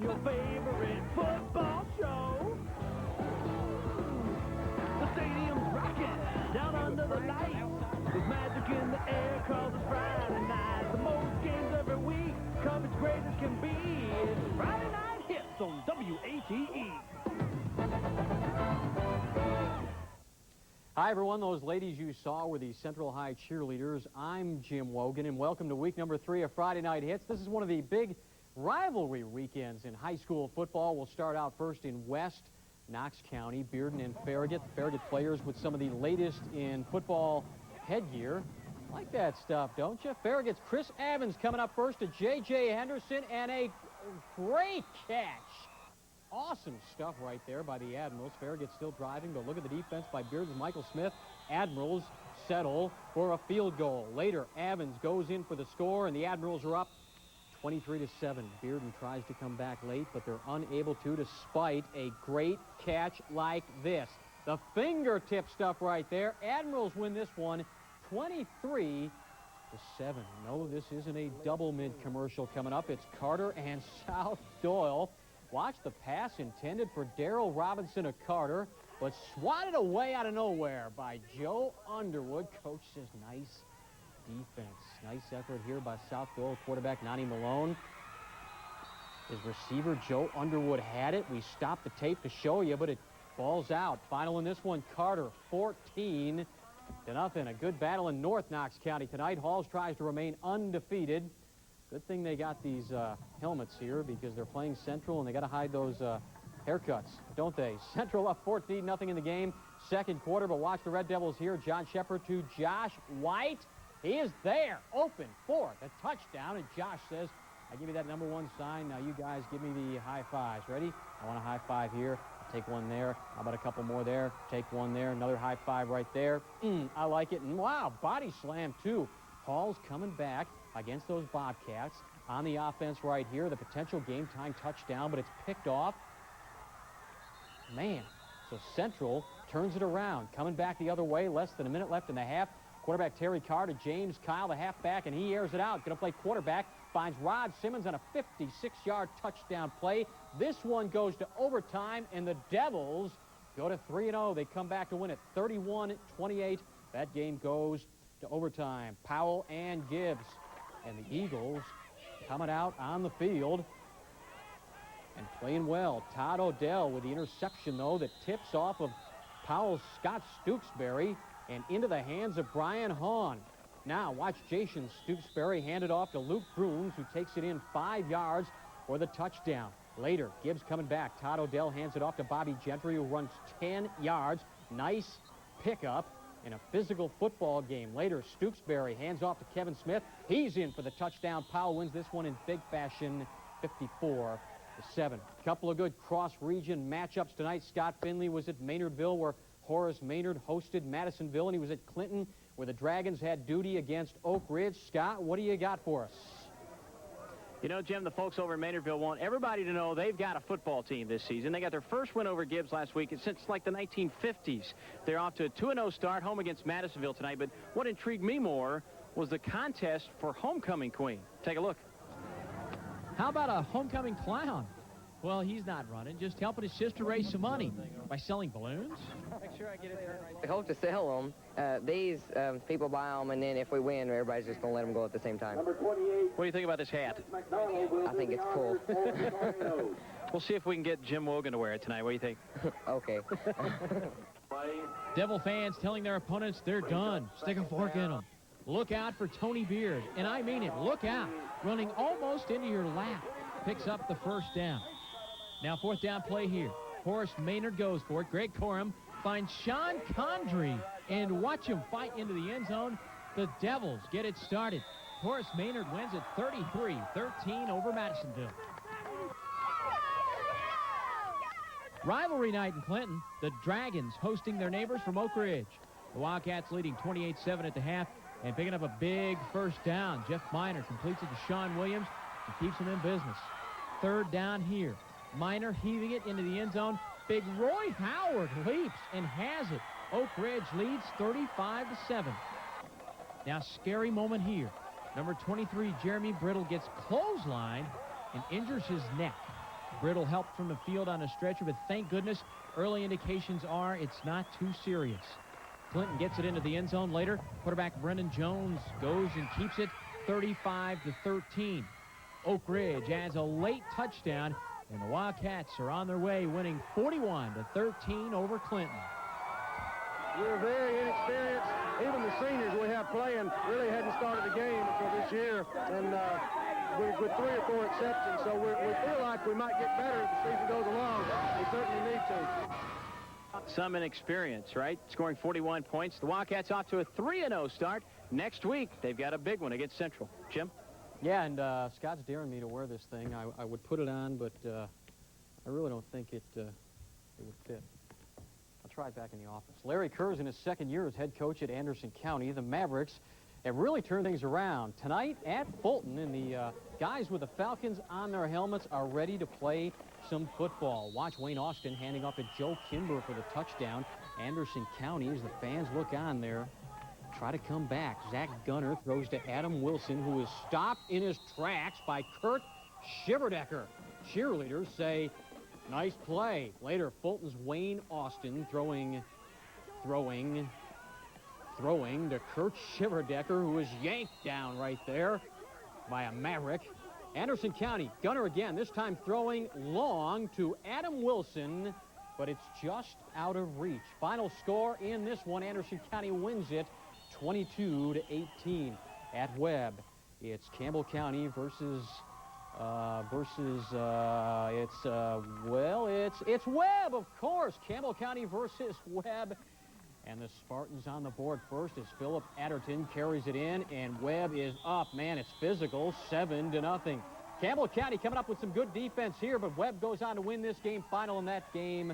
your favorite football show. The stadium's rocking down under the lights. There's magic in the air 'cause it's Friday night. The most games every week, coverage great as can be. It's Friday Night Hits on WATE. Hi, everyone. Those ladies you saw were the Central High cheerleaders. I'm Jim Wogan, and welcome to week number 3 of Friday Night Hits. This is one of the big rivalry weekends in high school football. We'll start out first in West Knox County, Bearden and Farragut. The Farragut players with some of the latest in football headgear. Like that stuff, don't you? Farragut's Chris Evans coming up first to J.J. Henderson, and a great catch. Awesome stuff right there by the Admirals. Farragut's still driving, but look at the defense by Bearden's Michael Smith. Admirals settle for a field goal. Later, Evans goes in for the score, and the Admirals are up 23-7. Bearden tries to come back late, but they're unable to, despite a great catch like this. The fingertip stuff right there. Admirals win this one 23-7. No, this isn't a double mid commercial coming up. It's Carter and South Doyle. Watch the pass intended for Darrell Robinson of Carter, but swatted away out of nowhere by Joe Underwood. Coach says nice defense. Nice effort here by South Doyle. Quarterback Nani Malone. His receiver Joe Underwood had it. We stopped the tape to show you, but it falls out. Final in this one, Carter 14-0. A good battle in North Knox County tonight. Halls tries to remain undefeated. Good thing they got these helmets here because they're playing Central and they got to hide those haircuts, don't they? Central up 14-0 in the game. Second quarter, but watch the Red Devils here. John Shepard to Josh White. He is there, open for the touchdown, and Josh says, I give you that number 1 sign. Now you guys give me the high fives. Ready? I want a high five here. I'll take one there. How about a couple more there? Take one there. Another high five right there. I like it. And wow, body slam too. Hall's coming back against those Bobcats on the offense right here. The potential game-time touchdown, but it's picked off. Man, so Central turns it around. Coming back the other way, less than a minute left in the half. Quarterback Terry Carr to James Kyle, the halfback, and he airs it out. Going to play quarterback. Finds Rod Simmons on a 56-yard touchdown play. This one goes to overtime, and the Devils go to 3-0. They come back to win it 31-28. That game goes to overtime. Powell and Gibbs. And the Eagles coming out on the field and playing well. Todd Odell with the interception, though, that tips off of Powell's Scott Stooksbury and into the hands of Brian Hahn. Now watch Jason Stooksbury hand it off to Luke Bruns, who takes it in 5 yards for the touchdown. Later, Gibbs coming back. Todd Odell hands it off to Bobby Gentry, who runs 10 yards. Nice pickup in a physical football game. Later, Stooksbury hands off to Kevin Smith. He's in for the touchdown. Powell wins this one in big fashion, 54-7. A couple of good cross-region matchups tonight. Scott Finley was at Maynardville, where Horace Maynard hosted Madisonville, and he was at Clinton, where the Dragons had duty against Oak Ridge. Scott, what do you got for us? You know, Jim, the folks over in Maynardville want everybody to know they've got a football team this season. They got their first win over Gibbs last week since like the 1950s. They're off to a 2-0 start, home against Madisonville tonight. But what intrigued me more was the contest for homecoming queen. Take a look. How about a homecoming clown? Well, he's not running, just helping his sister raise some money by selling balloons. Make sure I get it right. We hope to sell them. These people buy them, and then if we win, everybody's just going to let them go at the same time. What do you think about this hat? I think it's cool. We'll see if we can get Jim Wogan to wear it tonight. What do you think? Okay. Devil fans telling their opponents they're done. Stick a fork in them. Look out for Tony Beard, and I mean it. Look out. Running almost into your lap. Picks up the first down. Now 4th down play here. Horace Maynard goes for it. Greg Corum finds Sean Condrey, and watch him fight into the end zone. The Devils get it started. Horace Maynard wins it 33-13 over Madisonville. Rivalry night in Clinton. The Dragons hosting their neighbors from Oak Ridge. The Wildcats leading 28-7 at the half and picking up a big first down. Jeff Miner completes it to Sean Williams and keeps him in business. 3rd down here. Miner heaving it into the end zone. Big Roy Howard leaps and has it. Oak Ridge leads 35-7. Now, scary moment here. Number 23, Jeremy Brittle, gets clotheslined and injures his neck. Brittle helped from the field on a stretcher, but thank goodness early indications are it's not too serious. Clinton gets it into the end zone later. Quarterback Brendan Jones goes and keeps it 35-13. Oak Ridge adds a late touchdown, and the Wildcats are on their way, winning 41-13 over Clinton. We're very inexperienced. Even the seniors we have playing really hadn't started the game until this year, and with 3 or 4 exceptions, so we feel like we might get better as the season goes along. We certainly need to. Some inexperience, right? Scoring 41 points. The Wildcats off to a 3-0 start. Next week, they've got a big one against Central. Jim? Yeah, and Scott's daring me to wear this thing. I would put it on, but I really don't think it would fit. I'll try it back in the office. Larry Kerr's in his second year as head coach at Anderson County. The Mavericks have really turned things around. Tonight at Fulton, and the guys with the Falcons on their helmets are ready to play some football. Watch Wayne Austin handing off to Joe Kimber for the touchdown. Anderson County, as the fans look on there, try to come back. Zach Gunner throws to Adam Wilson, who is stopped in his tracks by Kurt Shiverdecker. Cheerleaders say, nice play. Later, Fulton's Wayne Austin throwing to Kurt Shiverdecker, who is yanked down right there by a Maverick. Anderson County, Gunner again, this time throwing long to Adam Wilson, but it's just out of reach. Final score in this one, Anderson County wins it 22-18. At Webb, it's Campbell County versus it's Webb, of course. Campbell County versus Webb. And the Spartans on the board first as Philip Adderton carries it in, and Webb is up. Man, it's physical, 7-0. Campbell County coming up with some good defense here, but Webb goes on to win this game. Final in that game,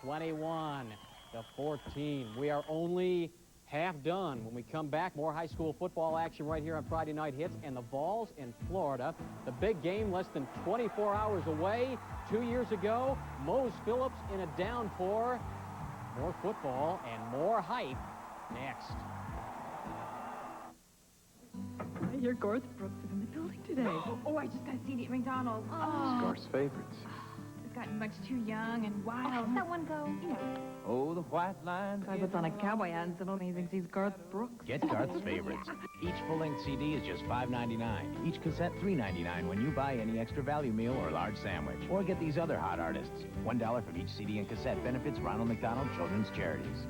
21-14. We are only half done. When we come back, more high school football action right here on Friday Night Hits, and the Vols in Florida. The big game less than 24 hours away. 2 years ago, Mose Phillips in a downpour. More football and more hype next. I hear Garth Brooks is in the building today. Oh, I just got a CD at McDonald's. Oh. Garth's favorites. It's gotten much too young and wild. How's that one go? You know. Oh, the white line. Guy puts on a cowboy hat and suddenly he thinks he's Garth Brooks. Get Garth's favorites. Each full-length CD is just $5.99. Each cassette $3.99 when you buy any extra value meal or large sandwich. Or get these other hot artists. $1 from each CD and cassette benefits Ronald McDonald Children's Charities.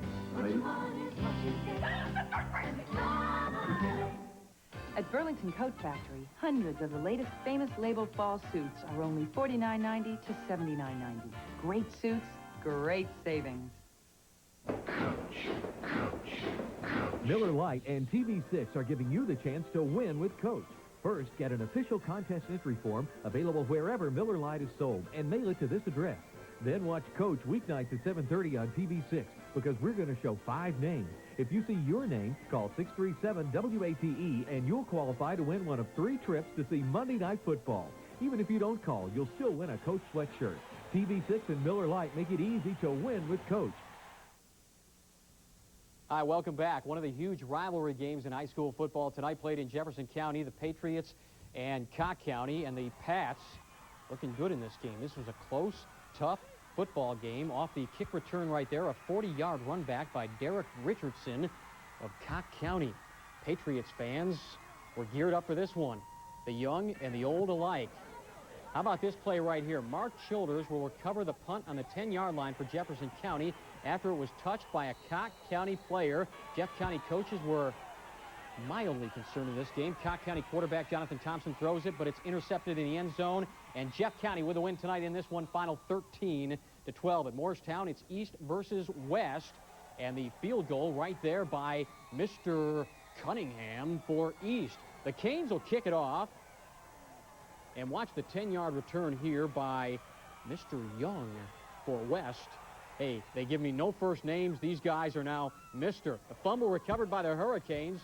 At Burlington Coat Factory, hundreds of the latest famous label fall suits are only $49.90 to $79.90. Great suits, great savings. Miller Lite and TV6 are giving you the chance to win with Coach. First, get an official contest entry form available wherever Miller Lite is sold and mail it to this address. Then watch Coach weeknights at 7:30 on TV6 because we're going to show 5 names. If you see your name, call 637-WATE and you'll qualify to win one of 3 trips to see Monday Night Football. Even if you don't call, you'll still win a Coach sweatshirt. TV6 and Miller Lite make it easy to win with Coach. Hi, welcome back. One of the huge rivalry games in high school football tonight played in Jefferson County, the Patriots and Cott County, and the Pats looking good in this game. This was a close, tough football game. Off the kick return right there, a 40-yard run back by Derek Richardson of Cott County. Patriots fans were geared up for this one, the young and the old alike. How about this play right here? Mark Childers will recover the punt on the 10-yard line for Jefferson County after it was touched by a Cott County player. Jeff County coaches were mildly concerned in this game. Cott County quarterback Jonathan Thompson throws it, but it's intercepted in the end zone. And Jeff County with a win tonight in this one, final 13-12. At Morristown, it's East versus West. And the field goal right there by Mr. Cunningham for East. The Canes will kick it off. And watch the 10-yard return here by Mr. Young for West. Hey, they give me no first names. These guys are now Mr. The fumble recovered by the Hurricanes.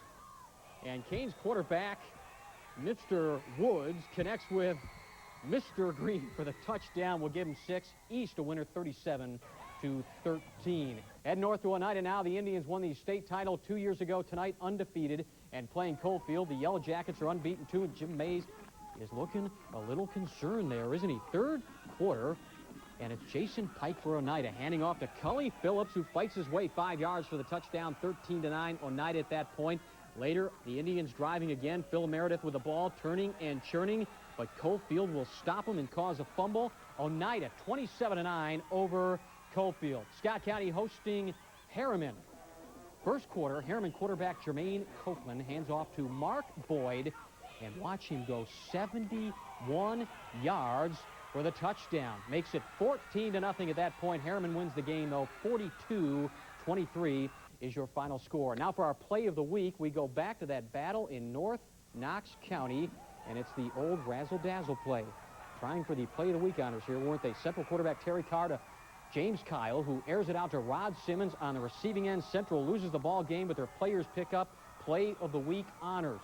And Canes quarterback, Mr. Woods, connects with Mr. Green for the touchdown. We'll give him 6. East a winner 37-13. Head north to Oneida now. The Indians won the state title 2 years ago tonight, undefeated. And playing Coalfield, the Yellow Jackets are unbeaten too. And Jim Mays is looking a little concerned there, isn't he? Third quarter. And it's Jason Pike for Oneida, handing off to Cully Phillips, who fights his way 5 yards for the touchdown, 13-9, Oneida at that point. Later, the Indians driving again. Phil Meredith with the ball, turning and churning, but Cofield will stop him and cause a fumble. Oneida, 27-9 over Cofield. Scott County hosting Harriman. First quarter, Harriman quarterback Jermaine Copeland hands off to Mark Boyd, and watch him go 71 yards for the touchdown. Makes it 14-0 at that point. Harriman wins the game, though. 42-23 is your final score. Now for our play of the week, we go back to that battle in North Knox County, and it's the old razzle-dazzle play. Trying for the play of the week honors here, weren't they? Central quarterback Terry Carr to James Kyle, who airs it out to Rod Simmons on the receiving end. Central loses the ball game, but their players pick up play of the week honors.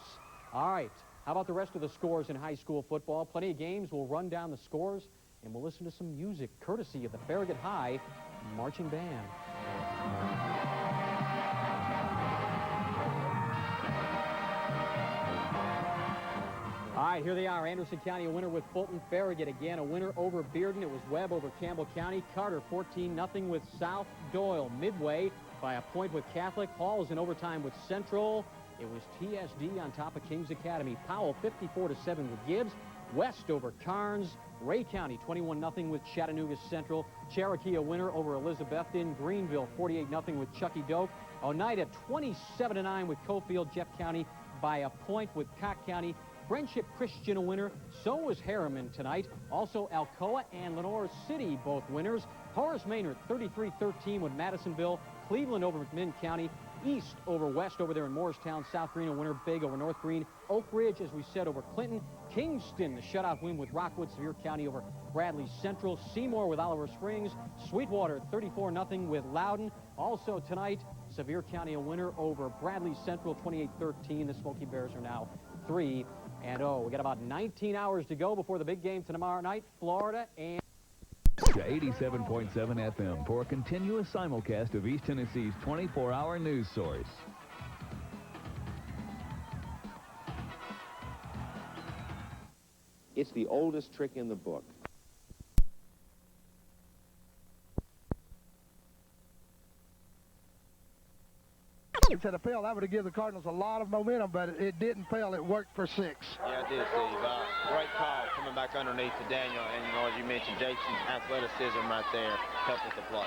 All right. How about the rest of the scores in high school football? Plenty of games. We'll run down the scores, and we'll listen to some music, courtesy of the Farragut High Marching Band. All right, here they are. Anderson County a winner with Fulton. Farragut again a winner over Bearden. It was Webb over Campbell County. Carter 14-0 with South Doyle. Midway by a point with Catholic. Hall is in overtime with Central. It was TSD on top of Kings Academy. Powell 54-7 with Gibbs. West over Carnes. Ray County 21-0 with Chattanooga Central. Cherokee a winner over Elizabethton. Greenville 48-0 with Chucky Doak. Oneida 27-9 with Cofield. Jeff County by a point with Cock County. Friendship Christian a winner. So was Harriman tonight. Also Alcoa and Lenore City both winners. Horace Maynard 33-13 with Madisonville. Cleveland over McMinn County. East over West over there in Morristown. South Green a winner big over North Green. Oak Ridge, as we said, over Clinton. Kingston, the shutout win with Rockwood. Sevier County over Bradley Central. Seymour with Oliver Springs. Sweetwater 34-0 with Loudon. Also tonight, Sevier County a winner over Bradley Central 28-13. The Smoky Bears are now 3-0. We got about 19 hours to go before the big game tomorrow night. Florida and to 87.7 FM for a continuous simulcast of East Tennessee's 24-hour news source. It's the oldest trick in the book. If it had failed, that would have given the Cardinals a lot of momentum, but it didn't fail. It worked for 6. Yeah, it did, Steve. Great call coming back underneath to Daniel. And, as you mentioned, Jason's athleticism right there helped with the play.